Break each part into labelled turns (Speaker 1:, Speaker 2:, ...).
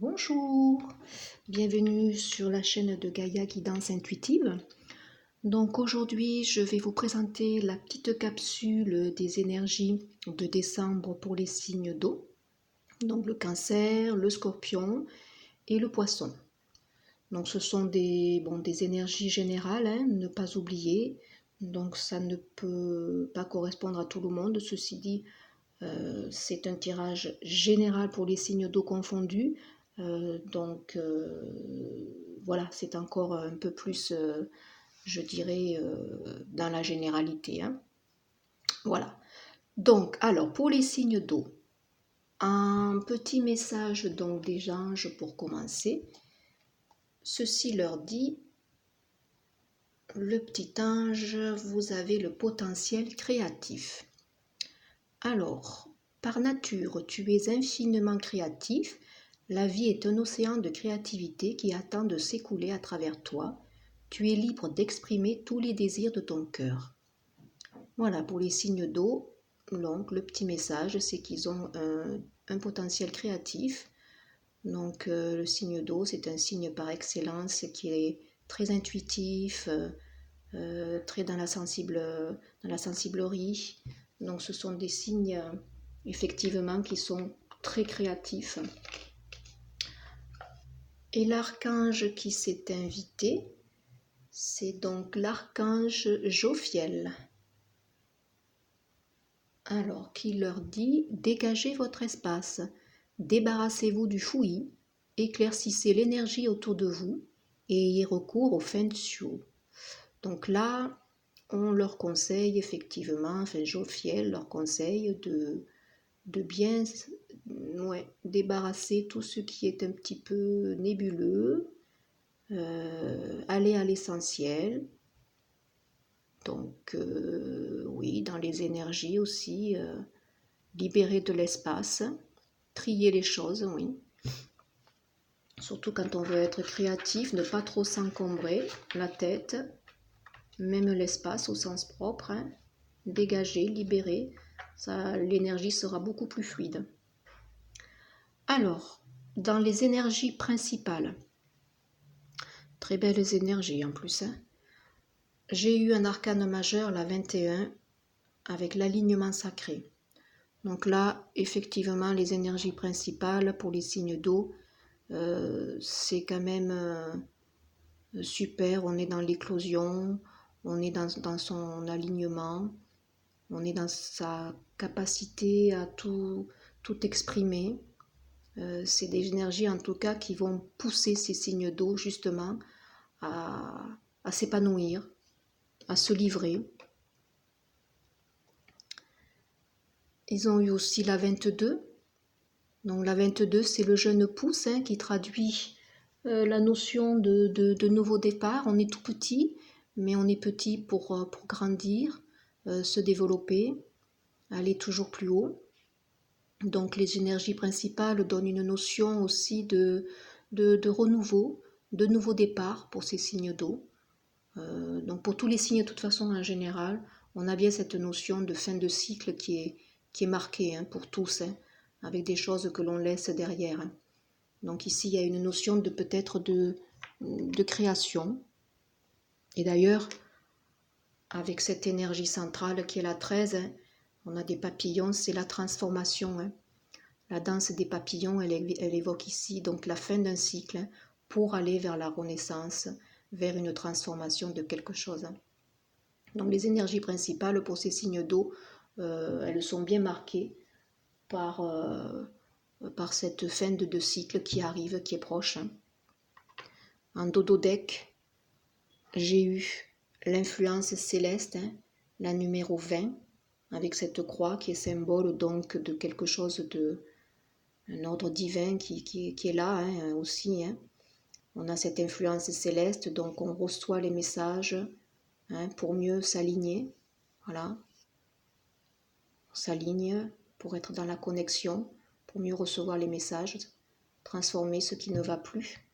Speaker 1: Bonjour, bienvenue sur la chaîne de Gaïa Guidance Intuitive. Donc aujourd'hui, je vais vous présenter la petite capsule des énergies de décembre pour les signes d'eau. Donc le Cancer, le Scorpion et le Poisson. Donc ce sont des énergies générales, ne pas oublier. Donc ça ne peut pas correspondre à tout le monde. Ceci dit, c'est un tirage général pour les signes d'eau confondus. Voilà, c'est encore un peu plus, je dirais, dans la généralité. Voilà. Donc, alors, pour les signes d'eau, un petit message donc des anges pour commencer. Ceci leur dit, le petit ange, vous avez le potentiel créatif. Alors, par nature, tu es infiniment créatif. La vie est un océan de créativité qui attend de s'écouler à travers toi. Tu es libre d'exprimer tous les désirs de ton cœur. Voilà, pour les signes d'eau, donc le petit message, c'est qu'ils ont un potentiel créatif. Donc le signe d'eau, c'est un signe par excellence qui est très intuitif, très dans la sensiblerie. Donc ce sont des signes effectivement qui sont très créatifs. Et l'archange qui s'est invité, c'est donc l'archange Jophiel. Alors, qui leur dit « Dégagez votre espace, débarrassez-vous du fouillis, éclaircissez l'énergie autour de vous et ayez recours au Feng Shui ». Donc là, on leur conseille effectivement, enfin Jophiel leur conseille de bien débarrasser tout ce qui est un petit peu nébuleux, aller à l'essentiel. Donc oui, dans les énergies aussi, libérer de l'espace, trier les choses, oui. Surtout quand on veut être créatif, ne pas trop s'encombrer la tête, même l'espace au sens propre, dégager, libérer, ça, l'énergie sera beaucoup plus fluide. Alors, dans les énergies principales, très belles énergies en plus, j'ai eu un arcane majeur, la 21, avec l'alignement sacré. Donc là, effectivement, les énergies principales pour les signes d'eau, c'est quand même super. On est dans l'éclosion, on est dans son alignement, on est dans sa capacité à tout exprimer. C'est des énergies en tout cas qui vont pousser ces signes d'eau justement à s'épanouir, à se livrer. Ils ont eu aussi la 22. Donc la 22, c'est le jeune pouce qui traduit la notion de nouveau départ. On est tout petit, mais on est petit pour grandir, se développer, aller toujours plus haut. Donc les énergies principales donnent une notion aussi de renouveau, de nouveau départ pour ces signes d'eau. Donc pour tous les signes de toute façon en général, on a bien cette notion de fin de cycle qui est marquée pour tous, avec des choses que l'on laisse derrière. Donc ici il y a une notion de peut-être de création. Et d'ailleurs, avec cette énergie centrale qui est la 13, on a des papillons, c'est la transformation. La danse des papillons, elle évoque ici donc la fin d'un cycle pour aller vers la renaissance, vers une transformation de quelque chose. Donc les énergies principales pour ces signes d'eau, elles sont bien marquées par cette fin de cycle qui arrive, qui est proche. En dododeck, j'ai eu l'influence céleste, la numéro 20, avec cette croix qui est symbole donc de quelque chose un ordre divin qui est là aussi. On a cette influence céleste, donc on reçoit les messages pour mieux s'aligner. Voilà. On s'aligne pour être dans la connexion, pour mieux recevoir les messages, transformer ce qui ne va plus.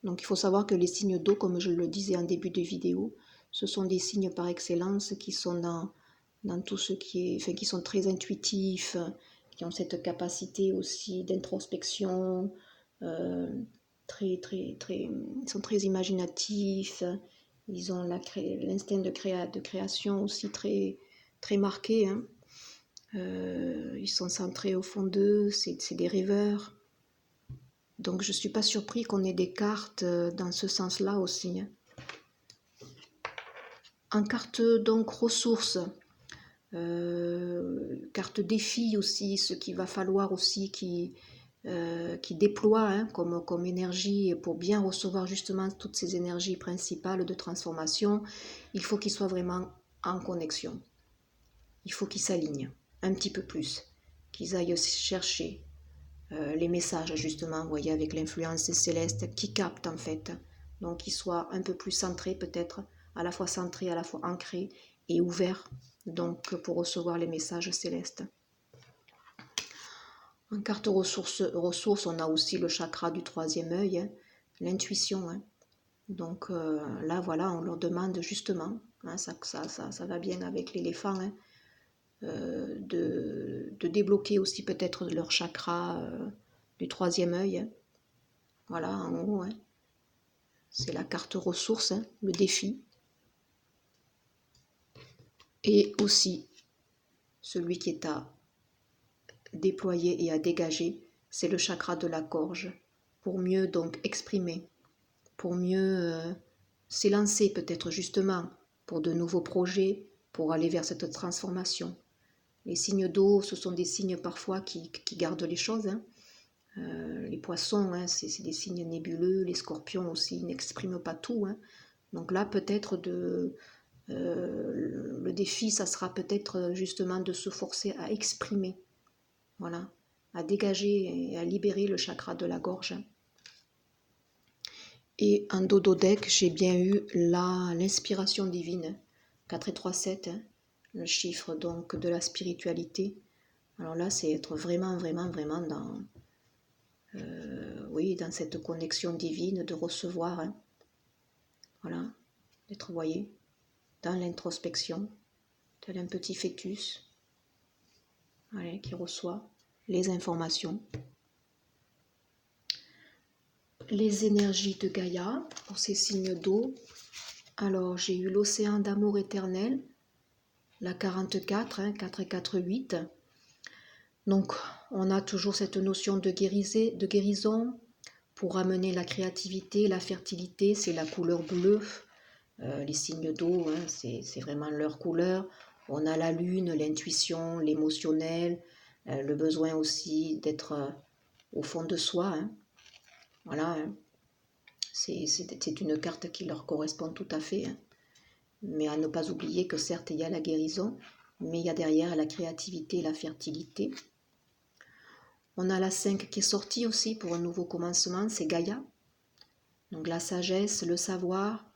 Speaker 1: Donc il faut savoir que les signes d'eau, comme je le disais en début de vidéo, ce sont des signes par excellence qui sont dans tout ce qui est, enfin qui sont très intuitifs, qui ont cette capacité aussi d'introspection, ils sont très imaginatifs, ils ont l'instinct de création aussi très marqué, hein. Ils sont centrés au fond d'eux, c'est des rêveurs. Donc je ne suis pas surpris qu'on ait des cartes dans ce sens-là aussi, hein. En carte donc ressources, carte défi aussi, ce qu'il va falloir aussi qui déploie, hein, comme énergie pour bien recevoir justement toutes ces énergies principales de transformation, il faut qu'ils soient vraiment en connexion. Il faut qu'ils s'alignent un petit peu plus, qu'ils aillent chercher les messages justement, vous voyez, avec l'influence céleste qui capte en fait. Donc qu'ils soient un peu plus centrés peut-être, à la fois centrés, à la fois ancrés et ouverts donc pour recevoir les messages célestes. En carte ressources, on a aussi le chakra du troisième œil, hein, l'intuition, hein. Donc là, voilà, on leur demande justement, hein, ça va bien avec l'éléphant, hein, de débloquer aussi peut-être leur chakra du troisième œil, hein. Voilà, en haut, hein. C'est la carte ressources, hein, le défi. Et aussi, celui qui est à déployer et à dégager, c'est le chakra de la gorge, pour mieux donc exprimer, pour mieux s'élancer peut-être justement pour de nouveaux projets, pour aller vers cette transformation. Les signes d'eau, ce sont des signes parfois qui gardent les choses, hein. Les poissons, hein, c'est des signes nébuleux, les scorpions aussi n'expriment pas tout, hein. Donc là, peut-être le défi, ça sera peut-être justement de se forcer à exprimer, voilà, à dégager et à libérer le chakra de la gorge. Et en dododeck, j'ai bien eu l'inspiration divine, 4 et 3, 7, hein, le chiffre donc de la spiritualité. Alors là, c'est être vraiment dans, oui, dans cette connexion divine, de recevoir, hein, voilà, d'être, voyez, dans l'introspection, tel un petit fœtus, voilà, qui reçoit les informations. Les énergies de Gaïa pour ces signes d'eau. Alors j'ai eu l'océan d'amour éternel, la 44, hein, 4 et 4, 8. Donc on a toujours cette notion de guérison pour amener la créativité, la fertilité, c'est la couleur bleue. Les signes d'eau, hein, c'est vraiment leur couleur. On a la lune, l'intuition, l'émotionnel, le besoin aussi d'être au fond de soi, hein. Voilà, hein. C'est une carte qui leur correspond tout à fait, hein. Mais à ne pas oublier que certes il y a la guérison, mais il y a derrière la créativité et la fertilité. On a la 5 qui est sortie aussi pour un nouveau commencement, c'est Gaïa. Donc la sagesse, le savoir,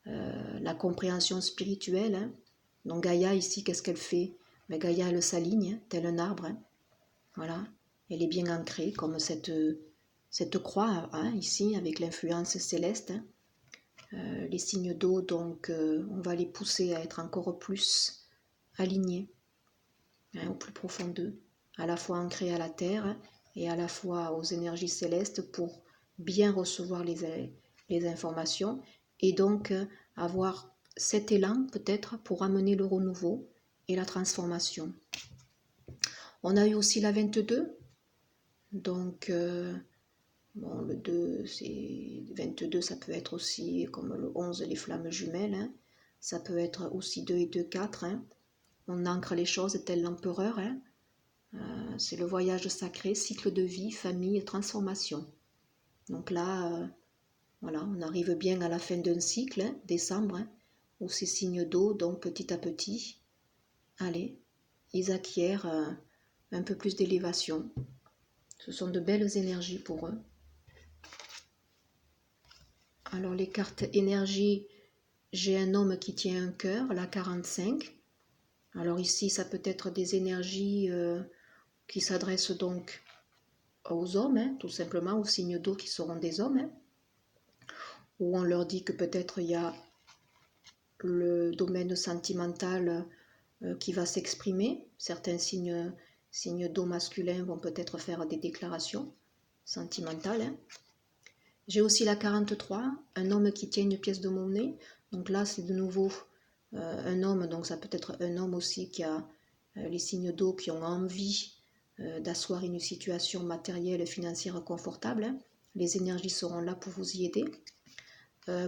Speaker 1: la compréhension spirituelle, hein. Donc Gaïa ici, qu'est-ce qu'elle fait? Mais Gaïa, elle s'aligne, tel un arbre, hein. Voilà, elle est bien ancrée comme cette croix, hein, ici, avec l'influence céleste, hein. Les signes d'eau, donc on va les pousser à être encore plus alignés, hein, au plus profond d'eux, à la fois ancrés à la terre, hein, et à la fois aux énergies célestes pour bien recevoir les informations et donc avoir cet élan peut-être pour amener le renouveau et la transformation. On a eu aussi la 22, donc bon, le 2, c'est 22, ça peut être aussi comme le 11, les flammes jumelles, hein. Ça peut être aussi 2 et 2, 4, hein. On ancre les choses tel l'empereur, hein. C'est le voyage sacré, cycle de vie, famille, transformation. Donc là, voilà, on arrive bien à la fin d'un cycle, hein, décembre, hein, où ces signes d'eau, donc petit à petit, allez, ils acquièrent un peu plus d'élévation. Ce sont de belles énergies pour eux. Alors les cartes énergie, j'ai un homme qui tient un cœur, la 45. Alors ici, ça peut être des énergies qui s'adressent donc aux hommes, hein, tout simplement, aux signes d'eau qui seront des hommes, hein, où on leur dit que peut-être il y a le domaine sentimental qui va s'exprimer, certains signes signes d'eau masculins vont peut-être faire des déclarations sentimentales. Hein. J'ai aussi la 43, un homme qui tient une pièce de monnaie. Donc là, c'est de nouveau un homme, donc ça peut être un homme aussi qui a les signes d'eau qui ont envie d'asseoir une situation matérielle et financière confortable. Hein. Les énergies seront là pour vous y aider.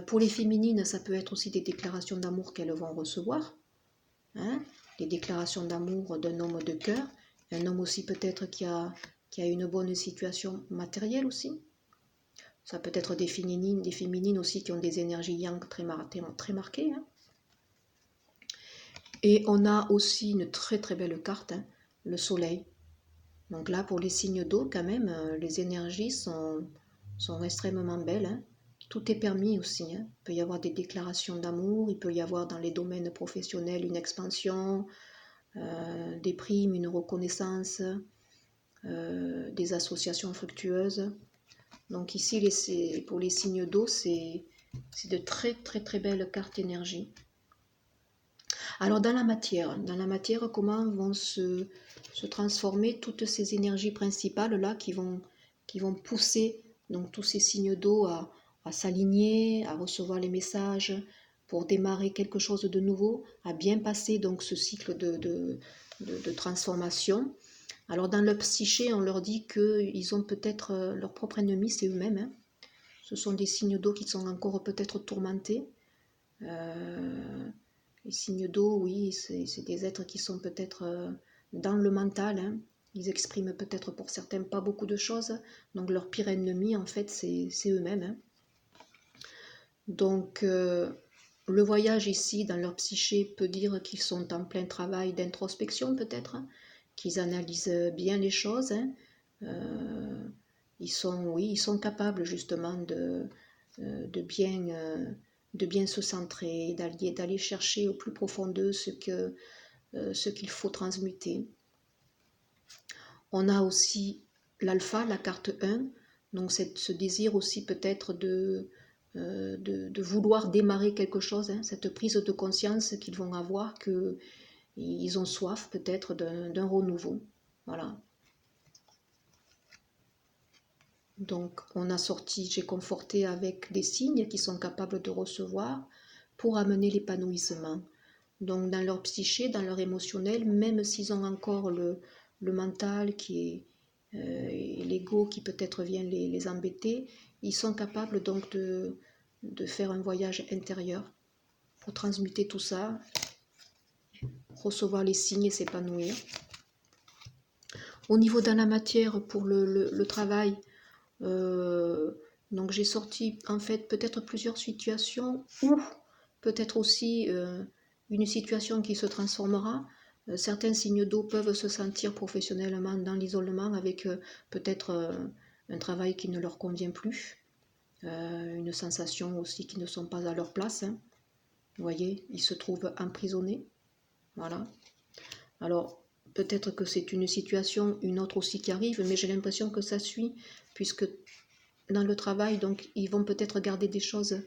Speaker 1: Pour les féminines, ça peut être aussi des déclarations d'amour qu'elles vont recevoir. Hein, les déclarations d'amour d'un homme de cœur. Un homme aussi peut-être qui a une bonne situation matérielle aussi. Ça peut être des féminines aussi qui ont des énergies yang très marquées. Hein. Et on a aussi une très très belle carte, hein, le soleil. Donc là, pour les signes d'eau, quand même, les énergies sont extrêmement belles. Hein. Tout est permis aussi. Hein. Il peut y avoir des déclarations d'amour, il peut y avoir dans les domaines professionnels une expansion, des primes, une reconnaissance, des associations fructueuses. Donc ici, pour les signes d'eau, c'est de très très très belles cartes énergie. Alors dans la matière, comment vont se transformer toutes ces énergies principales là qui vont pousser donc tous ces signes d'eau à s'aligner, à recevoir les messages pour démarrer quelque chose de nouveau, à bien passer donc ce cycle de transformation. Alors dans leur psyché, on leur dit qu'ils ont peut-être leur propre ennemi, c'est eux-mêmes. Hein. Ce sont des signes d'eau qui sont encore peut-être tourmentés. Les signes d'eau, oui, c'est des êtres qui sont peut-être dans le mental. Hein. Ils expriment peut-être pour certains pas beaucoup de choses. Donc leur pire ennemi, en fait, c'est eux-mêmes. Hein. Donc le voyage ici, dans leur psyché, peut dire qu'ils sont en plein travail d'introspection peut-être, hein, qu'ils analysent bien les choses. Hein. Ils sont capables justement de bien se centrer, d'aller chercher au plus profond d'eux ce qu'il faut transmuter. On a aussi l'alpha, la carte 1, donc ce désir aussi peut-être de vouloir démarrer quelque chose, hein, cette prise de conscience qu'ils vont avoir, qu'ils ont soif peut-être d'un renouveau. Voilà. Donc on a sorti, j'ai conforté avec des signes qui sont capables de recevoir pour amener l'épanouissement. Donc dans leur psyché, dans leur émotionnel, même s'ils ont encore le mental qui est l'ego qui peut-être vient les embêter, ils sont capables donc de faire un voyage intérieur pour transmuter tout ça, recevoir les signes et s'épanouir. Au niveau de la matière, pour le travail, donc j'ai sorti en fait peut-être plusieurs situations ou peut-être aussi une situation qui se transformera. Certains signes d'eau peuvent se sentir professionnellement dans l'isolement avec peut-être un travail qui ne leur convient plus, une sensation aussi qui ne sont pas à leur place. Hein. Vous voyez, ils se trouvent emprisonnés. Voilà. Alors, peut-être que c'est une situation, une autre aussi qui arrive, mais j'ai l'impression que ça suit, puisque dans le travail, donc, ils vont peut-être garder des choses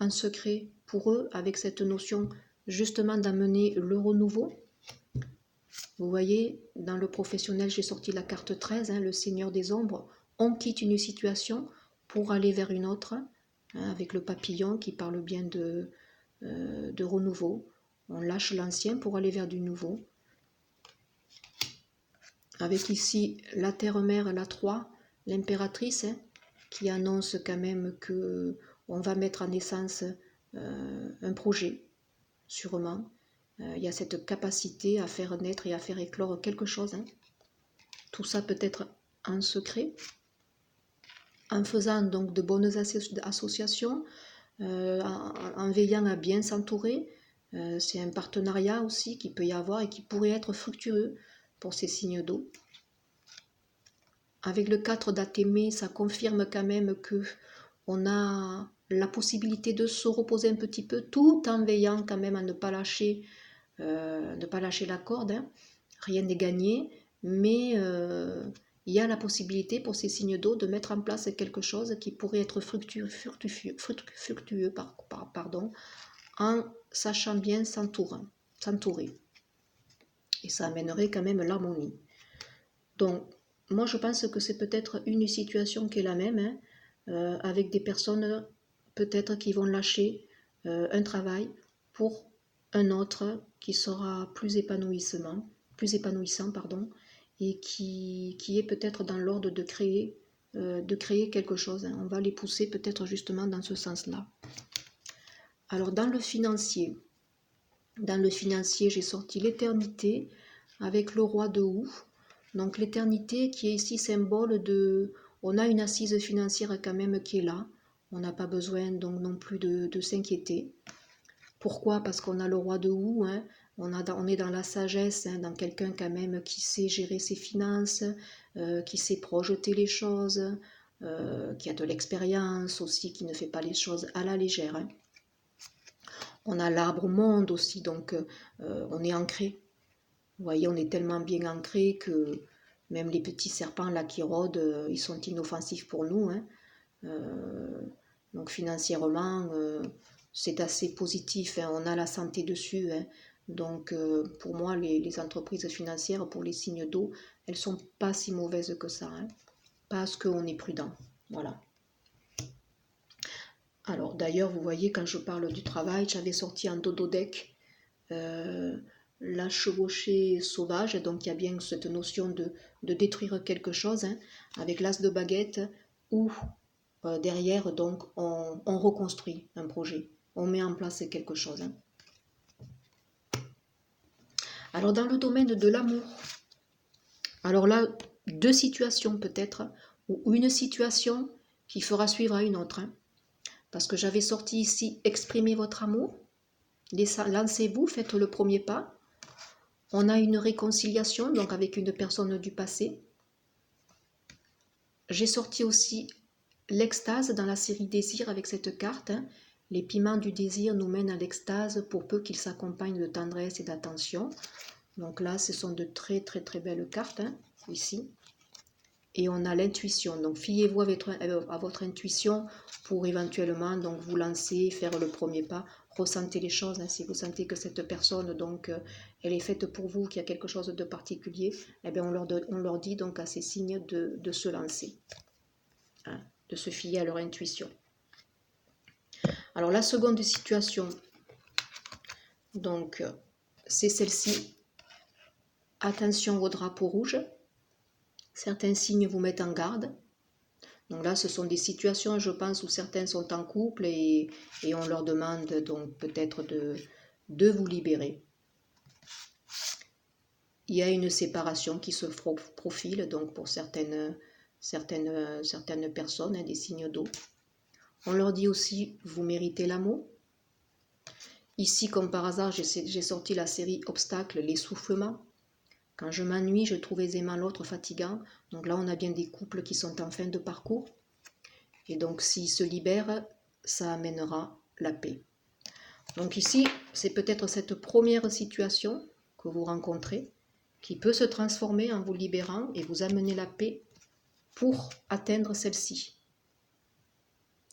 Speaker 1: en secret pour eux, avec cette notion justement d'amener le renouveau. Vous voyez, dans le professionnel, j'ai sorti la carte 13, hein, le Seigneur des Ombres. On quitte une situation pour aller vers une autre, hein, avec le papillon qui parle bien de renouveau. On lâche l'ancien pour aller vers du nouveau. Avec ici la terre-mère, la 3, l'impératrice, hein, qui annonce quand même qu'on va mettre en naissance un projet, sûrement. Il y a cette capacité à faire naître et à faire éclore quelque chose. Hein. Tout ça peut être en secret, en faisant donc de bonnes associations, en veillant à bien s'entourer. C'est un partenariat aussi qui peut y avoir et qui pourrait être fructueux pour ces signes d'eau. Avec le 4 d'Athémée, ça confirme quand même qu'on a la possibilité de se reposer un petit peu tout en veillant quand même à ne pas lâcher la corde. Hein. Rien n'est gagné, mais il y a la possibilité pour ces signes d'eau de mettre en place quelque chose qui pourrait être fructueux en sachant bien s'entourer. Et ça amènerait quand même l'harmonie. Donc, moi, je pense que c'est peut-être une situation qui est la même, hein, avec des personnes peut-être qui vont lâcher un travail pour un autre qui sera plus épanouissant, pardon, et qui est peut-être dans l'ordre de créer quelque chose, hein. On va les pousser peut-être justement dans ce sens-là. Alors dans le financier, j'ai sorti l'éternité avec le roi de houx. Donc l'éternité qui est ici symbole de... On a une assise financière quand même qui est là. On n'a pas besoin donc non plus de s'inquiéter. Pourquoi? Parce qu'on a le roi de houx, hein. On est dans la sagesse, hein, dans quelqu'un quand même qui sait gérer ses finances, qui sait projeter les choses, qui a de l'expérience aussi, qui ne fait pas les choses à la légère, hein. On a l'arbre monde aussi, donc on est ancré. Vous voyez, on est tellement bien ancré que même les petits serpents là qui rôdent, ils sont inoffensifs pour nous, hein. Donc financièrement, c'est assez positif, hein. On a la santé dessus, hein. Donc pour moi, les entreprises financières, pour les signes d'eau, elles sont pas si mauvaises que ça, hein, parce qu'on est prudent. Voilà. Alors d'ailleurs, vous voyez, quand je parle du travail, j'avais sorti un dodo-deck, la chevauchée sauvage, donc il y a bien cette notion de détruire quelque chose, hein, avec l'as de baguette, ou derrière, donc, on reconstruit un projet, on met en place quelque chose, hein. Alors dans le domaine de l'amour, alors là, deux situations peut-être, ou une situation qui fera suivre à une autre, hein. Parce que j'avais sorti ici « Exprimez votre amour », lancez-vous, faites le premier pas. On a une réconciliation, donc avec une personne du passé. J'ai sorti aussi l'extase dans la série Désir avec cette carte, hein. Les piments du désir nous mènent à l'extase pour peu qu'ils s'accompagnent de tendresse et d'attention. Donc là, ce sont de très très très belles cartes, hein, ici. Et on a l'intuition. Donc fiez-vous à votre intuition pour éventuellement donc, vous lancer, faire le premier pas. Ressentez les choses, hein. Si vous sentez que cette personne, donc, elle est faite pour vous, qu'il y a quelque chose de particulier, eh bien, on leur dit donc à ces signes de se lancer, hein, de se fier à leur intuition. Alors la seconde situation, donc, c'est celle-ci. Attention au drapeau rouge. Certains signes vous mettent en garde. Donc là, ce sont des situations, je pense, où certains sont en couple et on leur demande donc peut-être de vous libérer. Il y a une séparation qui se profile donc pour certaines personnes, hein, des signes d'eau. On leur dit aussi, vous méritez l'amour. Ici, comme par hasard, j'ai sorti la série Obstacles, l'essoufflement. Quand je m'ennuie, je trouve aisément l'autre fatigant. Donc là, on a bien des couples qui sont en fin de parcours. Et donc, s'ils se libèrent, ça amènera la paix. Donc ici, c'est peut-être cette première situation que vous rencontrez qui peut se transformer en vous libérant et vous amener la paix pour atteindre celle-ci.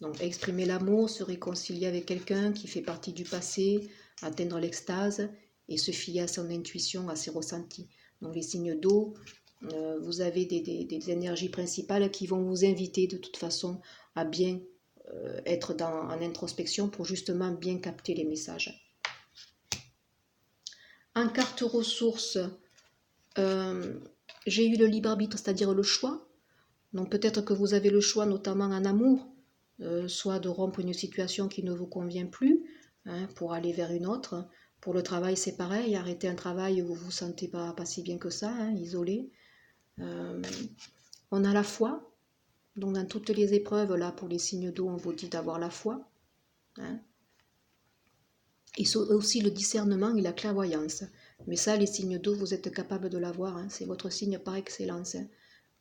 Speaker 1: Donc, exprimer l'amour, se réconcilier avec quelqu'un qui fait partie du passé, atteindre l'extase et se fier à son intuition, à ses ressentis. Donc, les signes d'eau, vous avez des énergies principales qui vont vous inviter de toute façon à bien être en introspection pour justement bien capter les messages. En carte ressources, j'ai eu le libre arbitre, c'est-à-dire le choix. Donc peut-être que vous avez le choix, notamment en amour, soit de rompre une situation qui ne vous convient plus, hein, pour aller vers une autre. Pour le travail, c'est pareil, arrêter un travail où vous ne vous sentez pas si bien que ça, hein, isolé. On a la foi. Donc dans toutes les épreuves, là, pour les signes d'eau, on vous dit d'avoir la foi, hein. Et aussi le discernement et la clairvoyance. Mais ça, les signes d'eau, vous êtes capable de l'avoir, hein. C'est votre signe par excellence, hein.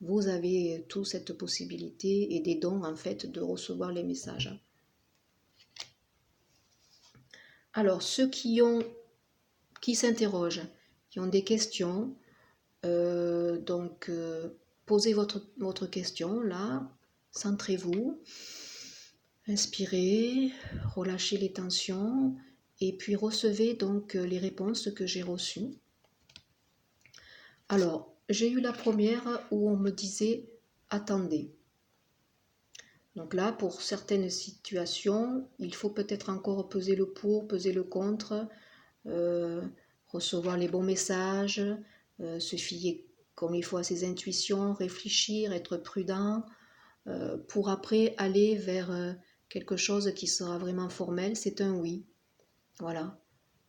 Speaker 1: Vous avez toute cette possibilité et des dons, en fait, de recevoir les messages. Alors, ceux qui s'interrogent, qui ont des questions, posez votre question, là, centrez-vous, inspirez, relâchez les tensions, et puis recevez donc les réponses que j'ai reçues. Alors, j'ai eu la première où on me disait « attendez ». Donc là, pour certaines situations, il faut peut-être encore peser le pour, peser le contre, euh, recevoir les bons messages, se fier comme il faut à ses intuitions, réfléchir, être prudent, pour après aller vers quelque chose qui sera vraiment formel. C'est un oui. Voilà.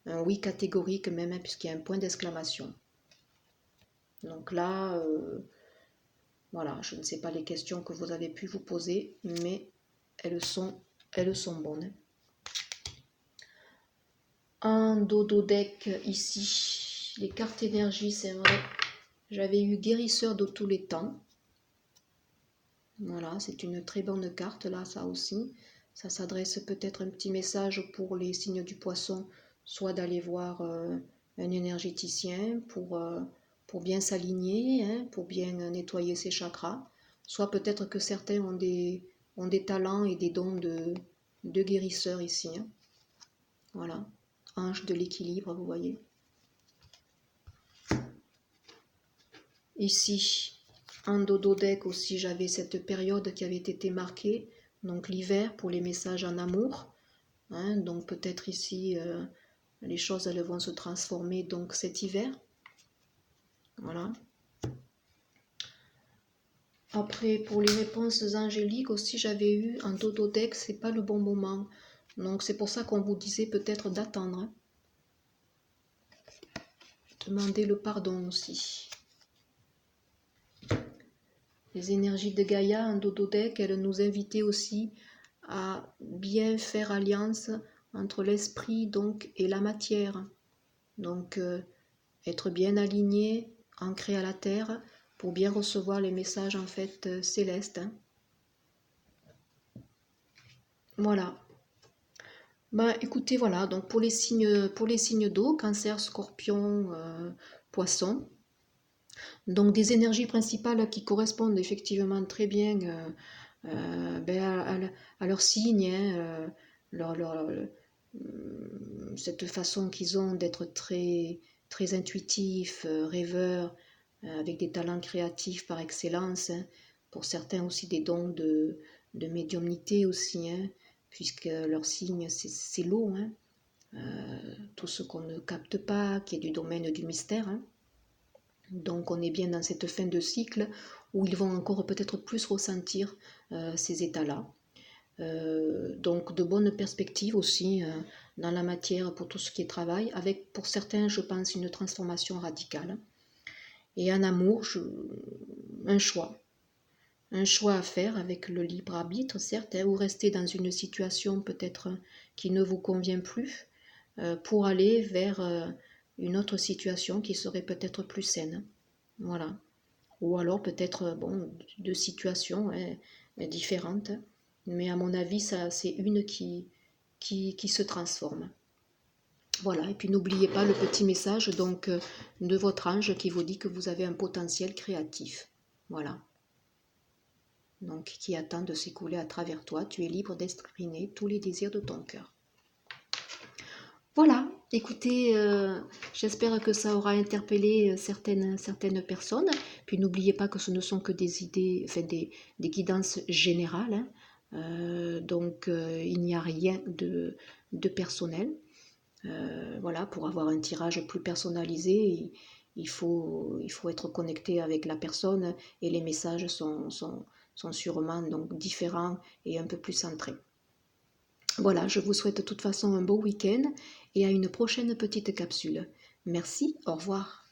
Speaker 1: Un oui catégorique même, hein, puisqu'il y a un point d'exclamation. Donc là, voilà, je ne sais pas les questions que vous avez pu vous poser, mais elles sont bonnes. Un dodo deck ici, les cartes énergie, c'est vrai. J'avais eu guérisseur de tous les temps. Voilà, c'est une très bonne carte là, ça aussi. Ça s'adresse peut-être un petit message pour les signes du poisson, soit d'aller voir un énergéticien pour bien s'aligner, hein, pour bien nettoyer ses chakras, soit peut-être que certains ont des talents et des dons de guérisseurs ici. Hein. Voilà, ange de l'équilibre, vous voyez. Ici, en dodo deck aussi, j'avais cette période qui avait été marquée, donc l'hiver pour les messages en amour. Hein, donc peut-être ici, les choses elles vont se transformer donc cet hiver. Voilà. Après, pour les réponses angéliques aussi, j'avais eu un dodo deck, c'est pas le bon moment. Donc c'est pour ça qu'on vous disait peut-être d'attendre. Hein. Demandez le pardon aussi. Les énergies de Gaïa en dodo deck, elles nous invitaient aussi à bien faire alliance entre l'esprit donc et la matière. Donc être bien aligné, ancré à la terre pour bien recevoir les messages en fait célestes. Hein. Voilà. Bah écoutez, voilà, donc pour les signes d'eau, Cancer, Scorpion, Poisson, donc des énergies principales qui correspondent effectivement très bien ben, à leur signe, hein, cette façon qu'ils ont d'être très, très intuitifs, rêveurs, avec des talents créatifs par excellence, hein. Pour certains aussi des dons de médiumnité aussi, hein, puisque leur signe c'est l'eau, hein. Tout ce qu'on ne capte pas, qui est du domaine du mystère. Hein. Donc on est bien dans cette fin de cycle où ils vont encore peut-être plus ressentir ces états-là. Donc de bonnes perspectives aussi dans la matière pour tout ce qui est travail, avec pour certains je pense une transformation radicale. Et en amour, un choix à faire avec le libre arbitre certes, hein, ou rester dans une situation peut-être qui ne vous convient plus pour aller vers une autre situation qui serait peut-être plus saine. Voilà. Ou alors peut-être bon, deux situations hein, différentes. Mais à mon avis, ça, c'est une qui se transforme. Voilà, et puis n'oubliez pas le petit message donc, de votre ange qui vous dit que vous avez un potentiel créatif. Voilà. Donc qui attend de s'écouler à travers toi. Tu es libre d'exprimer tous les désirs de ton cœur. Voilà, écoutez, j'espère que ça aura interpellé certaines personnes. Puis n'oubliez pas que ce ne sont que des idées, enfin des guidances générales. Hein. Donc il n'y a rien de personnel. Voilà, pour avoir un tirage plus personnalisé, il faut être connecté avec la personne et les messages sont sûrement donc différents et un peu plus centrés. Voilà, je vous souhaite de toute façon un beau week-end et à une prochaine petite capsule. Merci, au revoir.